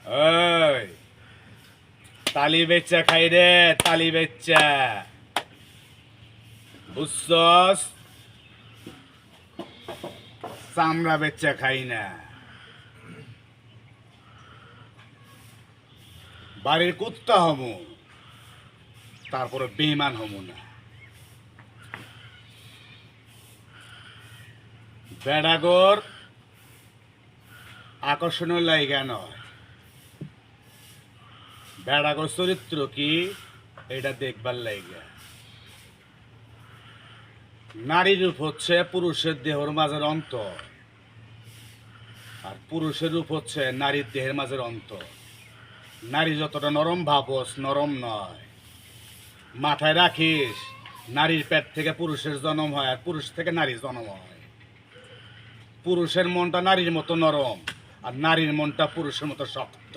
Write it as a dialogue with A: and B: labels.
A: ওই তালি বেচ্চা খাই রে, তালি বেচ্চা, বুঝছস? চামড়া বেচ্চা খাই না। বাড়ির কুত্তা হমু, তারপরে বেইমান হমু না। বেড়াগর আকর্ষণীয় লাইগা নয়, বেড়াগর চরিত্র কি এটা দেখবার লাইগা। নারী রূপ হচ্ছে পুরুষের দেহের মাঝের অন্তর, আর পুরুষের রূপ হচ্ছে নারীর দেহের মাঝের অন্তর। নারী যতটা নরম ভাবস, নরম নয়। মাথায় রাখিস, নারীর পেট থেকে পুরুষের জন্ম হয়, আর পুরুষ থেকে নারীর জন্ম হয়। পুরুষের মনটা নারীর মতো নরম, আর নারীর মনটা পুরুষের মতো শক্ত।